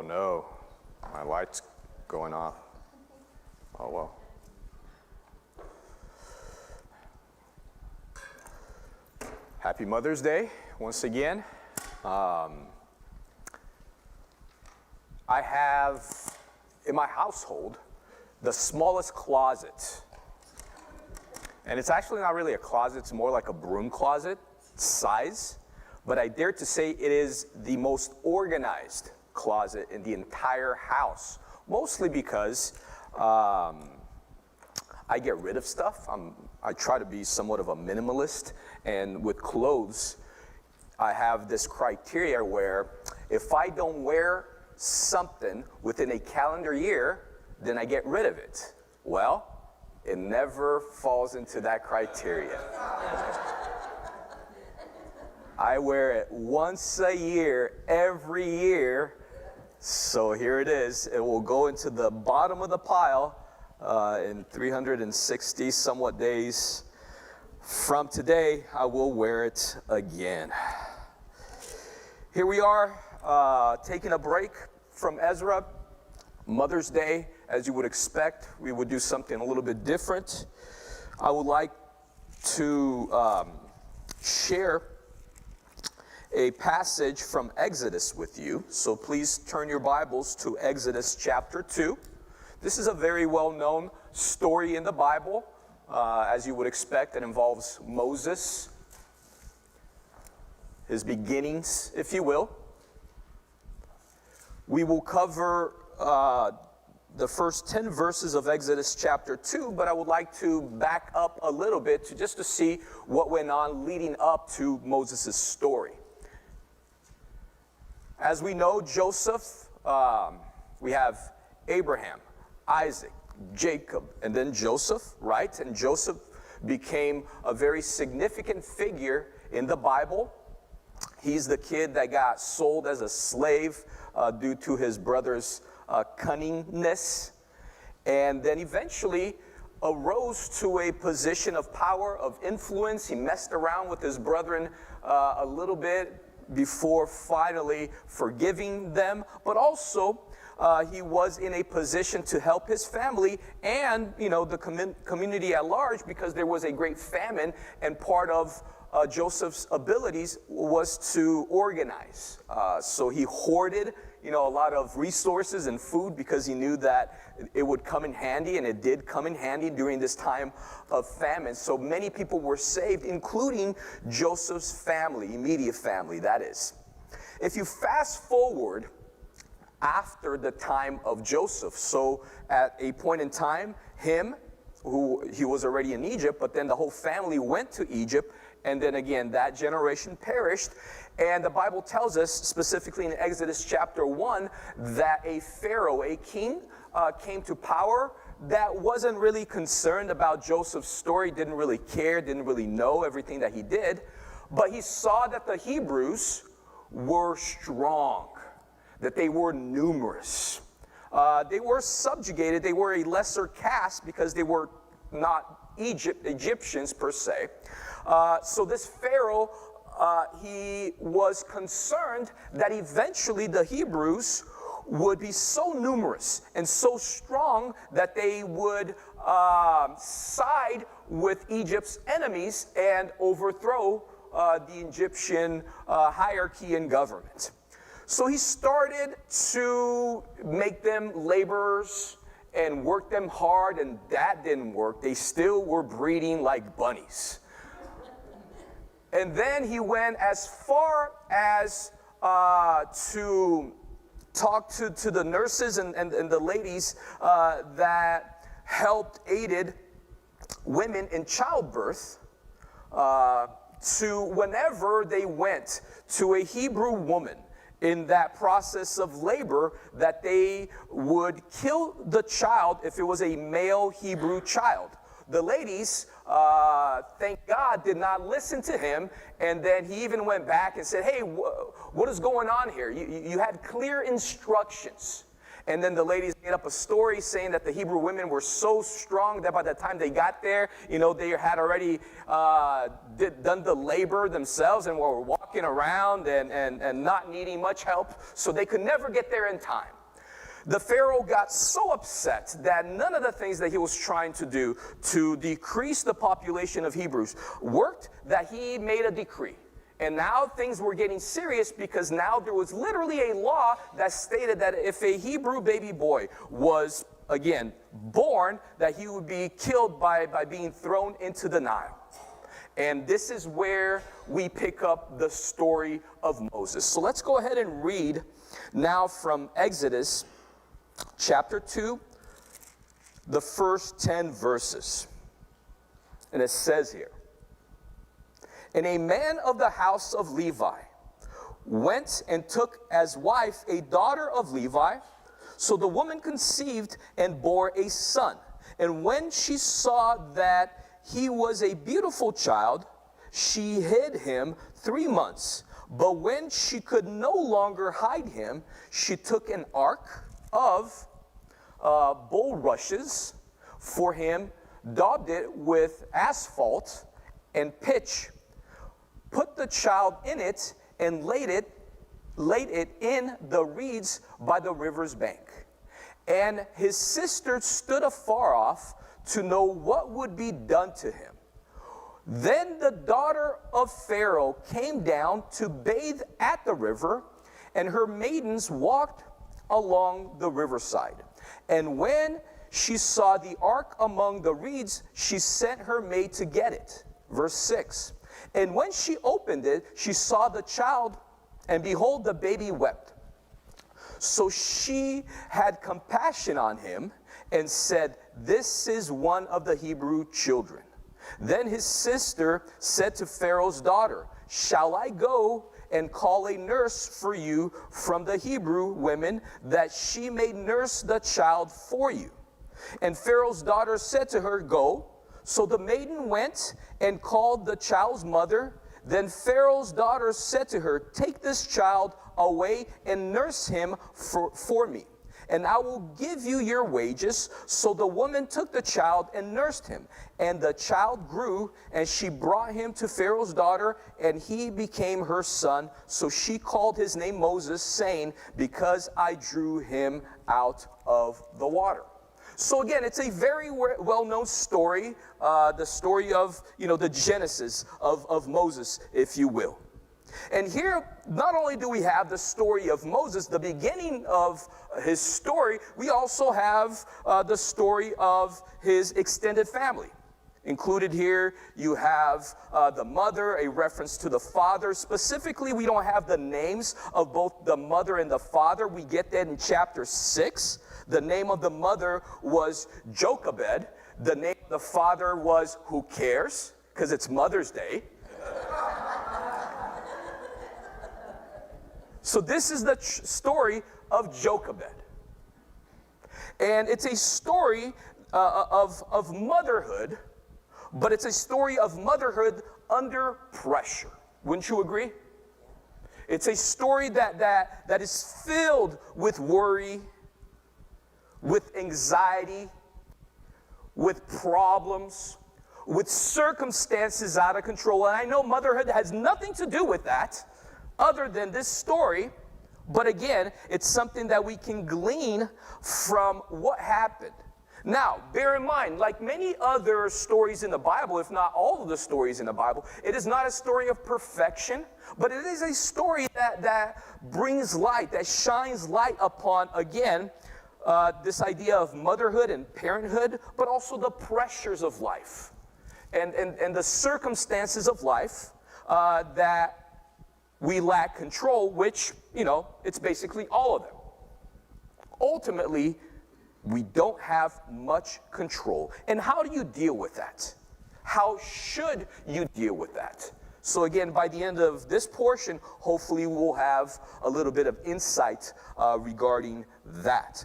no, my light's going off. Oh well. Happy Mother's Day once again. I have in my household the smallest closet. And it's actually not really a closet, it's more like a broom closet size. But I dare to say it is the most organized closet in the entire house. Mostly because I get rid of stuff. I try to be somewhat of a minimalist. And with clothes, I have this criteria where if I don't wear something within a calendar year, then I get rid of it. Well, it never falls into that criteria. I wear it once a year, every year. So here it is. It will go into the bottom of the pile in 360 somewhat days. From today, I will wear it again. Here we are, taking a break from Ezra. Mother's Day, as you would expect, we would do something a little bit different. I would like to share a passage from Exodus with you. So please turn your Bibles to Exodus chapter 2. This is a very well-known story in the Bible. As you would expect, it involves Moses, his beginnings, if you will. We will cover the first 10 verses of Exodus chapter 2, but I would like to back up a little bit just to see what went on leading up to Moses' story. As we know, Joseph, we have Abraham, Isaac, Jacob, and then Joseph, right? And Joseph became a very significant figure in the Bible. He's the kid that got sold as a slave due to his brother's cunningness, and then eventually arose to a position of power, of influence. He messed around with his brethren a little bit before finally forgiving them, but also he was in a position to help his family and, the community at large, because there was a great famine, and part of Joseph's abilities was to organize. So he hoarded, a lot of resources and food because he knew that it would come in handy, and it did come in handy during this time of famine. So many people were saved, including Joseph's family, immediate family, that is. If you fast forward after the time of Joseph, so at a point in time, he was already in Egypt, but then the whole family went to Egypt, and then again, that generation perished. And the Bible tells us, specifically in Exodus chapter 1, that a pharaoh, a king, came to power that wasn't really concerned about Joseph's story, didn't really care, didn't really know everything that he did. But he saw that the Hebrews were strong, that they were numerous. They were subjugated. They were a lesser caste because they were not Egyptians per se. So this Pharaoh, he was concerned that eventually the Hebrews would be so numerous and so strong that they would side with Egypt's enemies and overthrow the Egyptian hierarchy and government. So he started to make them laborers and work them hard, and that didn't work. They still were breeding like bunnies. And then he went as far as to talk to the nurses and the ladies that aided women in childbirth, to whenever they went to a Hebrew woman in that process of labor, that they would kill the child if it was a male Hebrew child. The ladies, thank God, did not listen to him, and then he even went back and said, hey, what is going on here? You had clear instructions. And then the ladies made up a story saying that the Hebrew women were so strong that by the time they got there, they had already done the labor themselves and were walking around and not needing much help, so they could never get there in time. the Pharaoh got so upset that none of the things that he was trying to do to decrease the population of Hebrews worked, that he made a decree. And now things were getting serious, because now there was literally a law that stated that if a Hebrew baby boy was, again, born, that he would be killed by being thrown into the Nile. And this is where we pick up the story of Moses. So let's go ahead and read now from Exodus chapter 2, the first 10 verses. And it says here, "And a man of the house of Levi went and took as wife a daughter of Levi. So the woman conceived and bore a son. And when she saw that he was a beautiful child, she hid him 3 months. But when she could no longer hide him, she took an ark of bulrushes for him, daubed it with asphalt and pitch, put the child in it, and laid it in the reeds by the river's bank. And his sister stood afar off to know what would be done to him. Then the daughter of Pharaoh came down to bathe at the river, and her maidens walked along the riverside. And when she saw the ark among the reeds, she sent her maid to get it." Verse 6. "And when she opened it, she saw the child, and behold, the baby wept. So she had compassion on him and said, 'This is one of the Hebrew children.' Then his sister said to Pharaoh's daughter, 'Shall I go and call a nurse for you from the Hebrew women, that she may nurse the child for you?' And Pharaoh's daughter said to her, 'Go.' So the maiden went and called the child's mother. Then Pharaoh's daughter said to her, 'Take this child away and nurse him for me, and I will give you your wages.' So the woman took the child and nursed him. And the child grew, and she brought him to Pharaoh's daughter, and he became her son. So she called his name Moses, saying, 'Because I drew him out of the water.'" So again, it's a very well-known story, the story of, the Genesis of Moses, if you will. And here, not only do we have the story of Moses, the beginning of his story, we also have the story of his extended family. Included here, you have the mother, a reference to the father. Specifically, we don't have the names of both the mother and the father. We get that in chapter 6. The name of the mother was Jochebed. The name of the father was Who Cares? Because it's Mother's Day. So this is the story of Jochebed. And it's a story of motherhood, but it's a story of motherhood under pressure. Wouldn't you agree? It's a story that is filled with worry, with anxiety, with problems, with circumstances out of control. And I know motherhood has nothing to do with that other than this story. But again, it's something that we can glean from what happened. Now, bear in mind, like many other stories in the Bible, if not all of the stories in the Bible, it is not a story of perfection, but it is a story that brings light, that shines light upon, again, this idea of motherhood and parenthood, but also the pressures of life and the circumstances of life that we lack control, which, it's basically all of them. Ultimately, we don't have much control. And how do you deal with that? How should you deal with that? So again, by the end of this portion, hopefully we'll have a little bit of insight regarding that.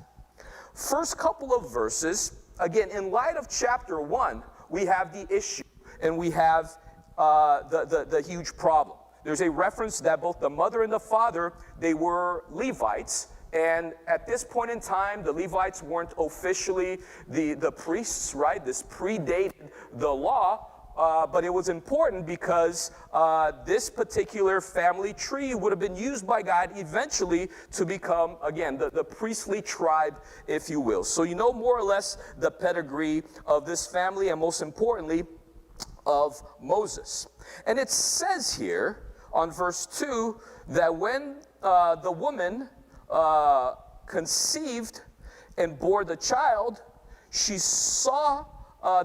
First couple of verses, again, in light of chapter 1, we have the issue and we have the huge problem. There's a reference that both the mother and the father, they were Levites. And at this point in time, the Levites weren't officially the priests, right? This predated the law. but it was important because this particular family tree would have been used by God eventually to become, again, the priestly tribe, if you will. So you know more or less the pedigree of this family, and most importantly, of Moses. And it says here on verse 2 that when the woman conceived and bore the child, she saw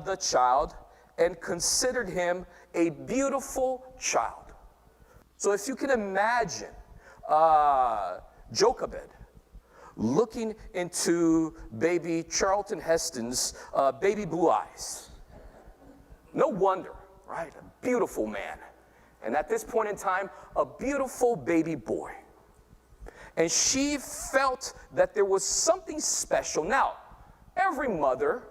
the child and considered him a beautiful child. So if you can imagine Jochebed looking into baby Charlton Heston's baby blue eyes. No wonder, right? A beautiful man. And at this point in time, a beautiful baby boy. And she felt that there was something special. Now, every mother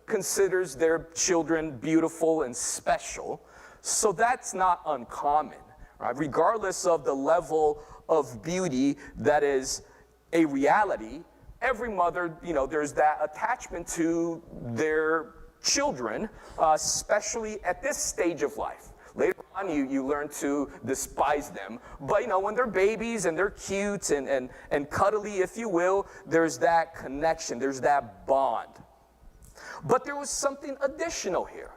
considers their children beautiful and special, so that's not uncommon, right? Regardless of the level of beauty that is a reality, every mother, there's that attachment to their children, especially at this stage of life. Later on, you learn to despise them. But, when they're babies and they're cute and cuddly, if you will, there's that connection, there's that bond. But there was something additional here.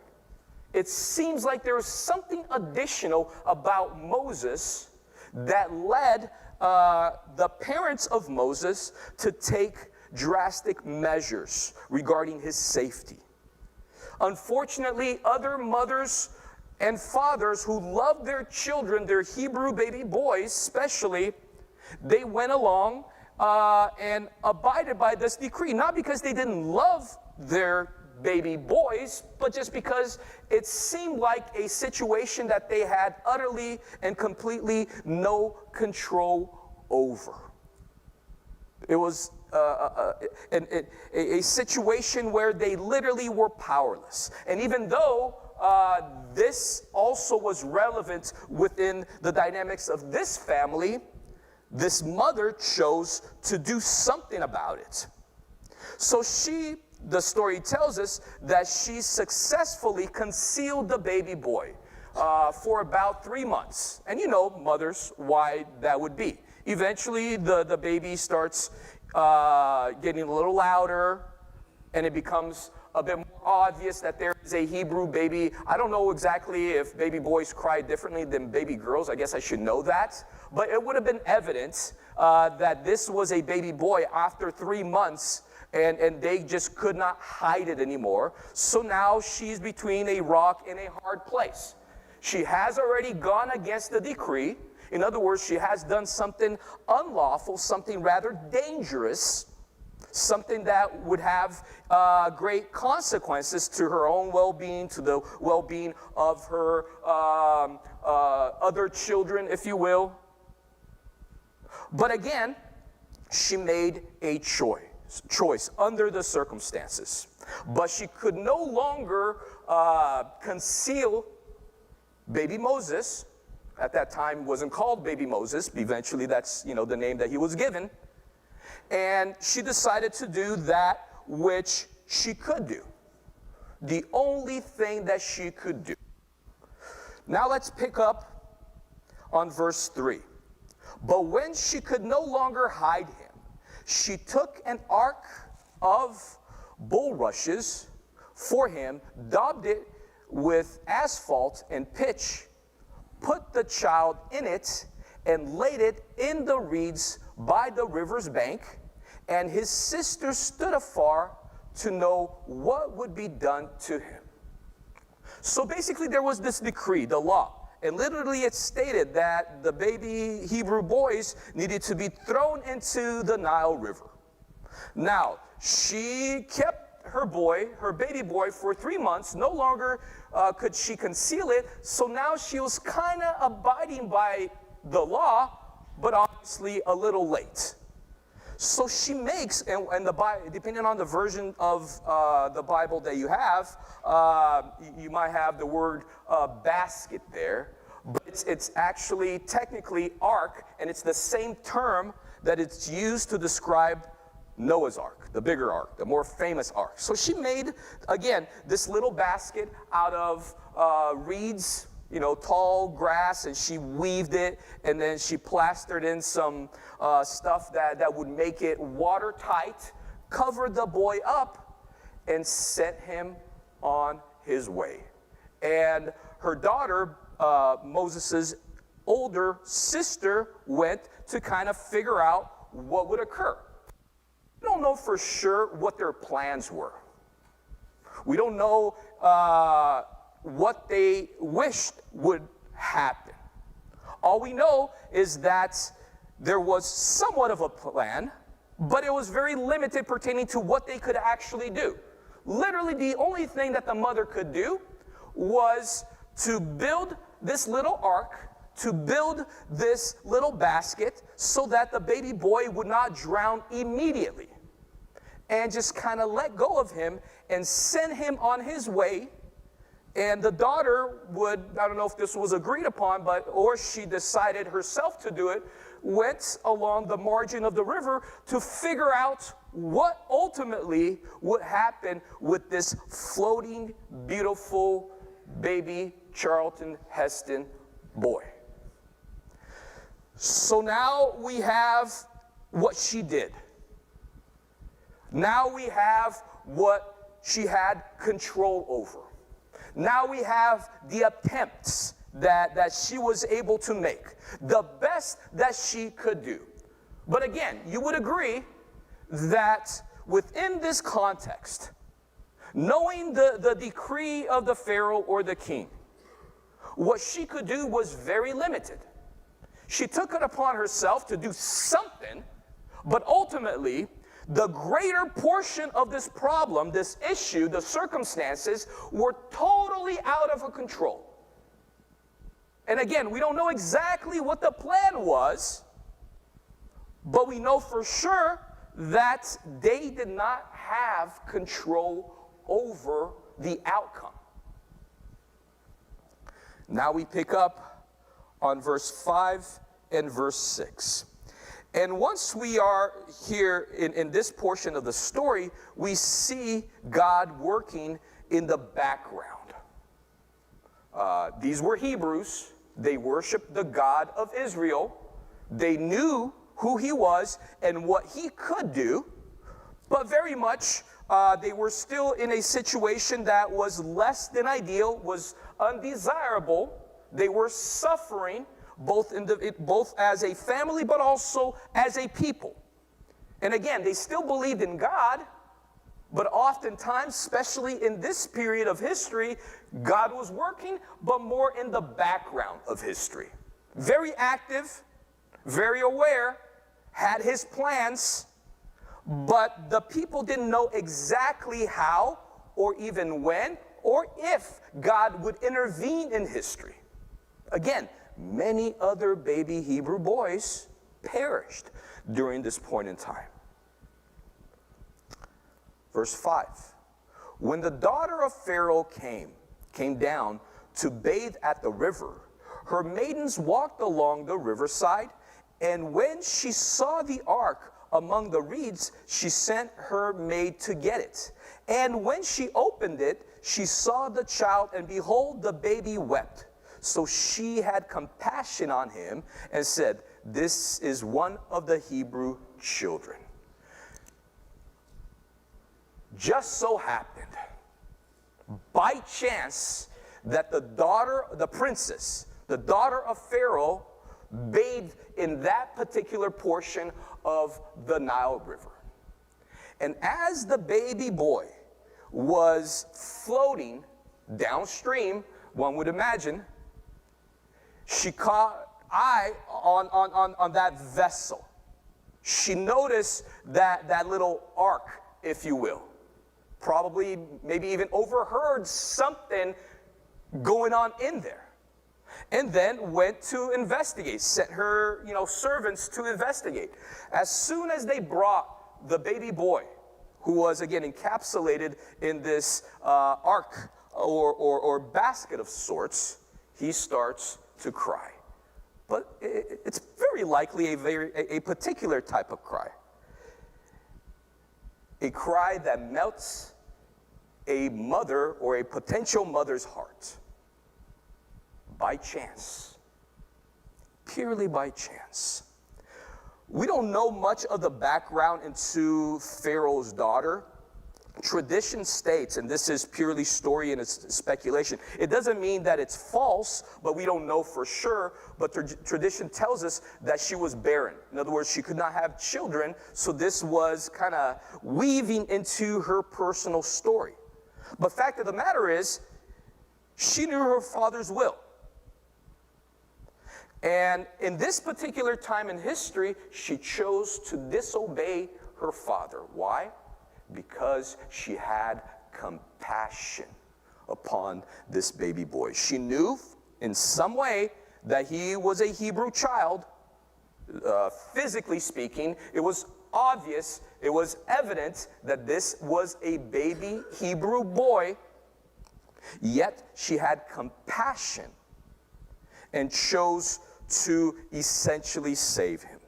It seems like there was something additional about Moses that led the parents of Moses to take drastic measures regarding his safety. Unfortunately, other mothers and fathers who loved their children, their Hebrew baby boys especially, they went along and abided by this decree. Not because they didn't love their baby boys, but just because it seemed like a situation that they had utterly and completely no control over. It was a situation where they literally were powerless. And even though this also was relevant within the dynamics of this family, this mother chose to do something about it. So the story tells us that she successfully concealed the baby boy for about 3 months. And mothers, why that would be. Eventually, the baby starts getting a little louder, and it becomes a bit more obvious that there is a Hebrew baby. I don't know exactly if baby boys cry differently than baby girls. I guess I should know that. But it would have been evident that this was a baby boy after 3 months, and they just could not hide it anymore. So now she's between a rock and a hard place. She has already gone against the decree. In other words, she has done something unlawful, something rather dangerous, something that would have great consequences to her own well-being, to the well-being of her other children, if you will. But again, she made a choice under the circumstances. But she could no longer conceal baby Moses. At that time wasn't called baby Moses. Eventually that's the name that he was given. And she decided to do that which she could do. The only thing that she could do. Now let's pick up on verse 3. But when she could no longer hide him, she took an ark of bulrushes for him, daubed it with asphalt and pitch, put the child in it, and laid it in the reeds by the river's bank. And his sister stood afar to know what would be done to him. So basically there was this decree, the law. And literally it stated that the baby Hebrew boys needed to be thrown into the Nile River. Now, she kept her baby boy, for 3 months. No longer could she conceal it. So now she was kind of abiding by the law, but obviously a little late. So she makes, and depending on the version of the Bible that you have, you might have the word basket there, but it's actually technically ark, and it's the same term that it's used to describe Noah's ark. the bigger ark, the more famous ark. So she made, again, this little basket out of reeds, tall grass, and she weaved it, and then she plastered in some stuff that would make it watertight, covered the boy up, and sent him on his way. And her daughter, Moses' older sister, went to kind of figure out what would occur. We don't know for sure what their plans were. We don't know what they wished would happen. All we know is that there was somewhat of a plan, but it was very limited pertaining to what they could actually do. Literally, the only thing that the mother could do was to build this little ark, to build this little basket so that the baby boy would not drown immediately, and just kind of let go of him and send him on his way. And the daughter would, I don't know if this was agreed upon, or she decided herself to do it, went along the margin of the river to figure out what ultimately would happen with this floating, beautiful baby Charlton Heston boy. So now we have what she did. Now we have what she had control over. Now we have the attempts that she was able to make, the best that she could do. But again, you would agree that within this context, knowing the decree of the Pharaoh or the king, what she could do was very limited. She took it upon herself to do something, but ultimately, the greater portion of this problem, this issue, the circumstances, were totally out of her control. And again, we don't know exactly what the plan was, but we know for sure that they did not have control over the outcome. Now we pick up on verse 5 and verse 6. And once we are here in this portion of the story, we see God working in the background. These were Hebrews. They worshiped the God of Israel. They knew who he was and what he could do, but very much they were still in a situation that was less than ideal, was undesirable. They were suffering both as a family, but also as a people. And again, they still believed in God, but oftentimes, especially in this period of history, God was working, but more in the background of history. Very active, very aware, had his plans, but the people didn't know exactly how, or even when, or if God would intervene in history. Again, many other baby Hebrew boys perished during this point in time. Verse 5. When the daughter of Pharaoh came down to bathe at the river, her maidens walked along the riverside, and when she saw the ark among the reeds, she sent her maid to get it. And when she opened it, she saw the child, and behold, the baby wept. So she had compassion on him and said, "This is one of the Hebrew children." Just so happened, by chance, that the princess, the daughter of Pharaoh, bathed in that particular portion of the Nile River. And as the baby boy was floating downstream, one would imagine, she caught eye on that vessel. She noticed that little ark, if you will. Probably, maybe even overheard something going on in there. And then went to investigate, sent her, servants to investigate. As soon as they brought the baby boy, who was again encapsulated in this ark or basket of sorts, he starts to cry. But it's very likely a particular type of cry. a cry that melts a mother or a potential mother's heart. By chance. Purely by chance. We don't know much of the background into Pharaoh's daughter. Tradition states, and this is purely story and it's speculation, it doesn't mean that it's false, but we don't know for sure, but tradition tells us that she was barren. In other words, she could not have children, so this was kind of weaving into her personal story. But fact of the matter is, she knew her father's will. And in this particular time in history, she chose to disobey her father. Why? Because she had compassion upon this baby boy. She knew in some way that he was a Hebrew child. Physically speaking, it was obvious, it was evident that this was a baby Hebrew boy. Yet she had compassion and chose to essentially save him.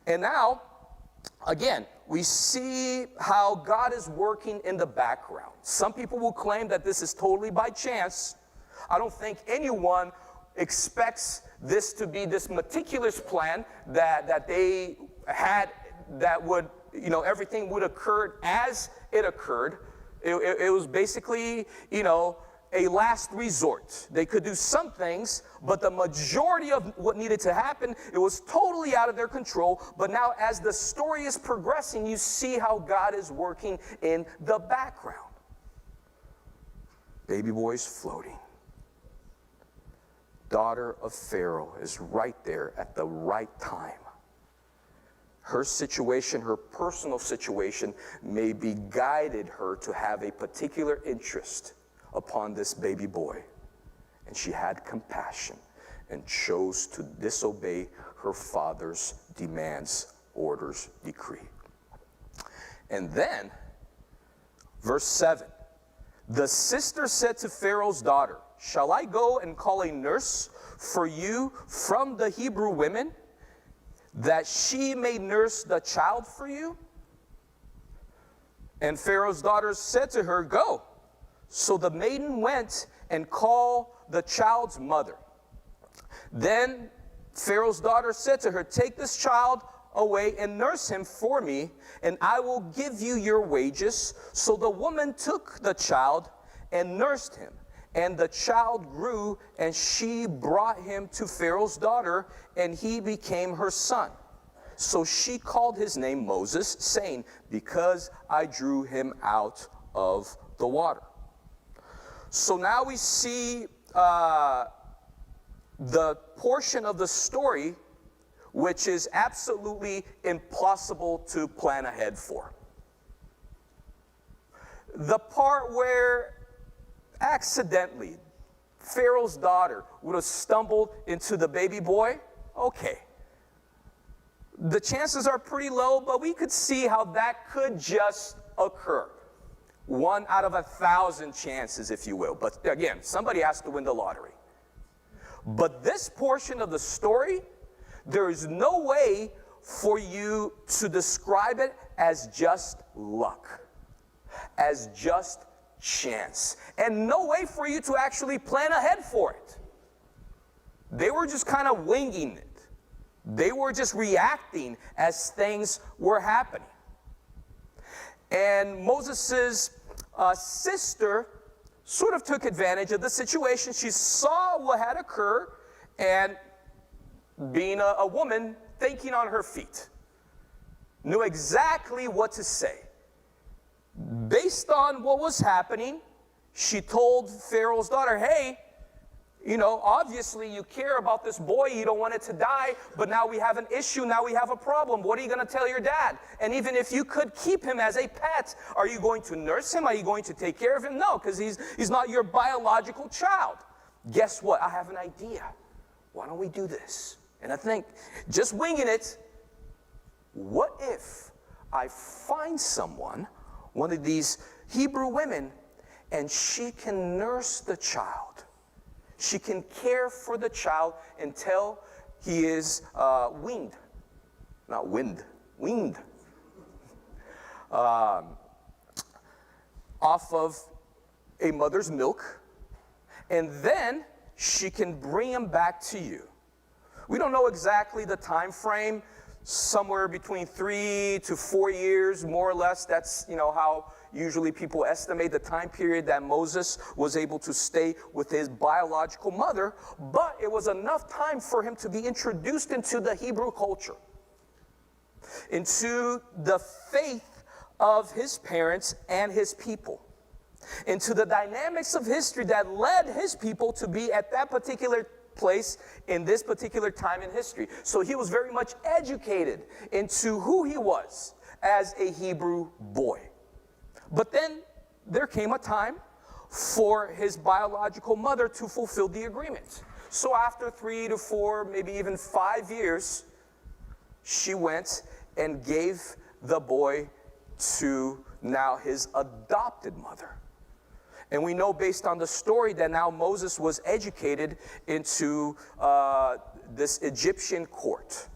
And now, again, we see how God is working in the background. Some people will claim that this is totally by chance. I don't think anyone expects this to be this meticulous plan that they had, that would, everything would occur as it occurred. It was basically, a last resort. They could do some things, but the majority of what needed to happen, it was totally out of their control. But now as the story is progressing, you see how God is working in the background. Baby boy's floating. Daughter of Pharaoh is right there at the right time. Her situation, her personal situation, maybe guided her to have a particular interest upon this baby boy. And she had compassion and chose to disobey her father's demands, orders, decree. And then, verse 7, the sister said to Pharaoh's daughter, "Shall I go and call a nurse for you from the Hebrew women, that she may nurse the child for you?" And Pharaoh's daughter said to her, "Go." So the maiden went and called the child's mother. Then Pharaoh's daughter said to her, "Take this child away and nurse him for me, and I will give you your wages." So the woman took the child and nursed him. And the child grew, and she brought him to Pharaoh's daughter, and he became her son. So she called his name Moses, saying, "Because I drew him out of the water." So now we see the portion of the story which is absolutely impossible to plan ahead for. The part where accidentally Pharaoh's daughter would have stumbled into the baby boy, okay. The chances are pretty low, but we could see how that could just occur. 1 out of 1,000 chances, if you will. But again, somebody has to win the lottery. But this portion of the story, there is no way for you to describe it as just luck, as just chance, and no way for you to actually plan ahead for it. They were just kind of winging it. They were just reacting as things were happening. And Moses' sister sort of took advantage of the situation. She saw what had occurred, and being a woman, thinking on her feet, knew exactly what to say. Based on what was happening, she told Pharaoh's daughter, "Hey, obviously you care about this boy, you don't want it to die, but now we have an issue, now we have a problem. What are you going to tell your dad? And even if you could keep him as a pet, are you going to nurse him? Are you going to take care of him?" No, because he's not your biological child. Guess what? I have an idea. Why don't we do this? And I think, just winging it, what if I find someone, one of these Hebrew women, and she can nurse the child? She can care for the child until he is weaned. Not wind, weaned. off of a mother's milk, and then she can bring him back to you. We don't know exactly the time frame, somewhere between 3 to 4 years, more or less. That's, how usually people estimate the time period that Moses was able to stay with his biological mother, but it was enough time for him to be introduced into the Hebrew culture, into the faith of his parents and his people, into the dynamics of history that led his people to be at that particular place in this particular time in history. So he was very much educated into who he was as a Hebrew boy. But then there came a time for his biological mother to fulfill the agreement. So after 3 to 4, maybe even 5 years, she went and gave the boy to now his adopted mother. And we know based on the story that now Moses was educated into this Egyptian court.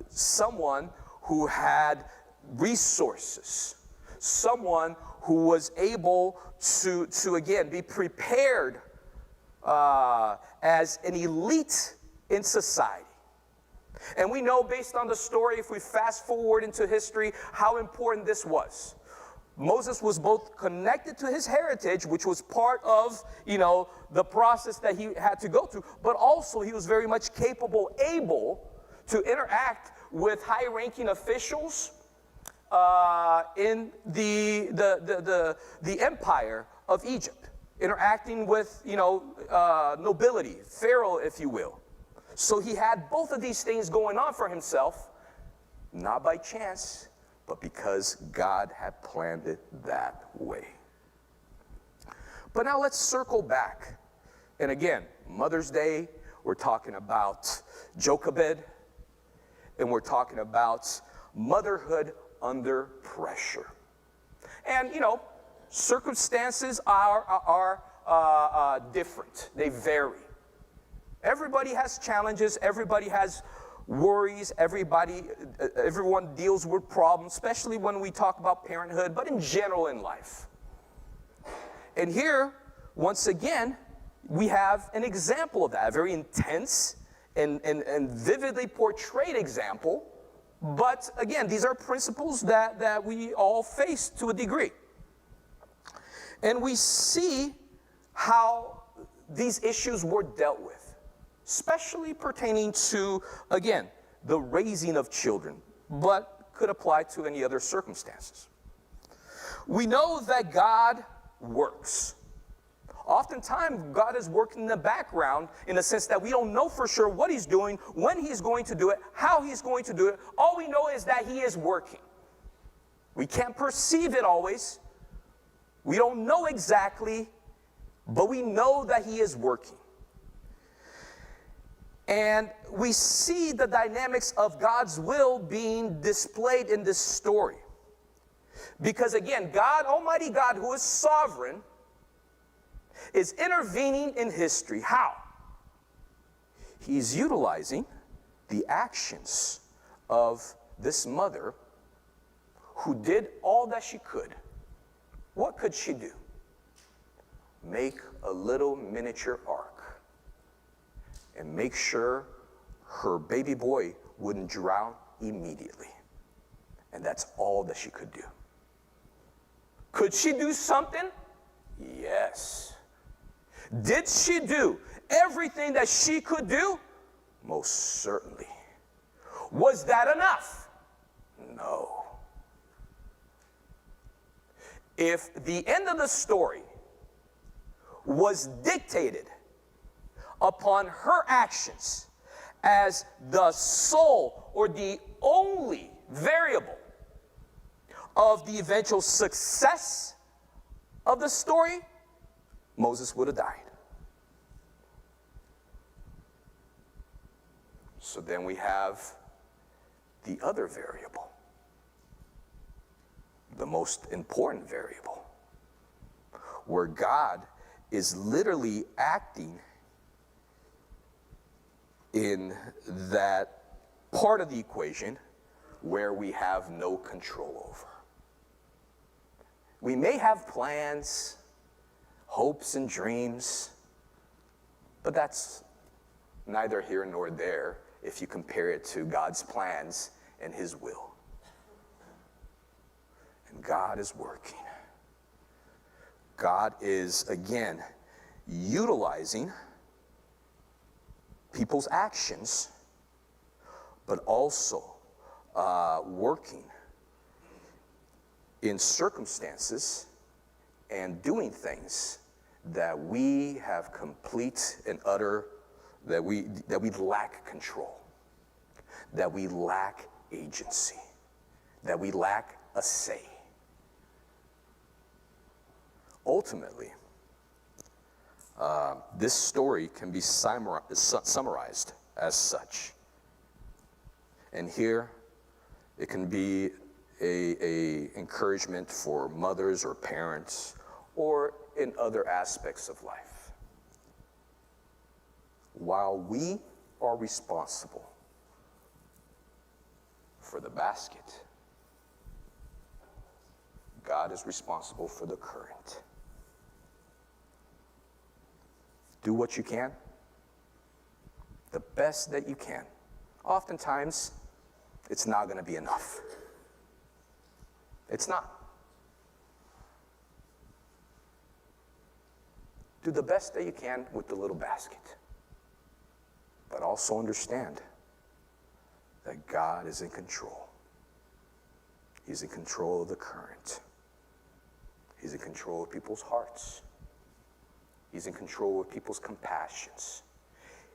Someone who had resources. Someone who was able to again, be prepared as an elite in society. And we know based on the story, if we fast forward into history, how important this was. Moses was both connected to his heritage, which was part of, the process that he had to go through, but also he was very much capable, able to interact with high-ranking officials in the empire of Egypt, interacting with, nobility, pharaoh, if you will. So he had both of these things going on for himself, not by chance, but because God had planned it that way. But now let's circle back. And again, Mother's Day, we're talking about Jochebed, and we're talking about motherhood under pressure. And, circumstances are different. They vary. Everybody has challenges. Everybody has worries. Everyone deals with problems, especially when we talk about parenthood, but in general in life. And here, once again, we have an example of that, a very intense and vividly portrayed example. But again, these are principles that we all face to a degree. And we see how these issues were dealt with, especially pertaining to, again, the raising of children, but could apply to any other circumstances. We know that God works. Oftentimes, God is working in the background in the sense that we don't know for sure what he's doing, when he's going to do it, how he's going to do it. All we know is that he is working. We can't perceive it always. We don't know exactly, but we know that he is working. And we see the dynamics of God's will being displayed in this story. Because again, God, Almighty God, who is sovereign, is intervening in history. How? He's utilizing the actions of this mother who did all that she could. What could she do? Make a little miniature ark and make sure her baby boy wouldn't drown immediately. And that's all that she could do. Could she do something? Yes. Did she do everything that she could do? Most certainly. Was that enough? No. If the end of the story was dictated upon her actions as the sole or the only variable of the eventual success of the story, Moses would have died. So then we have the other variable, the most important variable, where God is literally acting in that part of the equation where we have no control over. We may have plans, hopes and dreams, but that's neither here nor there if you compare it to God's plans and his will. And God is working. God is, again, utilizing people's actions, but also working in circumstances and doing things that we have complete and utter, that we lack control, that we lack agency, that we lack a say. Ultimately, this story can be summarized as such. And here, it can be a encouragement for mothers or parents or in other aspects of life. While we are responsible for the basket, God is responsible for the current. Do what you can, the best that you can. Oftentimes, it's not going to be enough. It's not. Do the best that you can with the little basket. But also understand that God is in control. He's in control of the current. He's in control of people's hearts. He's in control of people's compassions.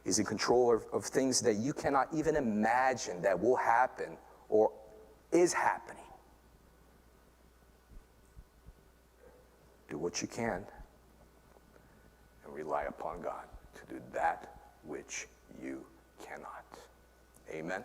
He's in control of things that you cannot even imagine that will happen or is happening. Do what you can and rely upon God to do that which you cannot. Amen.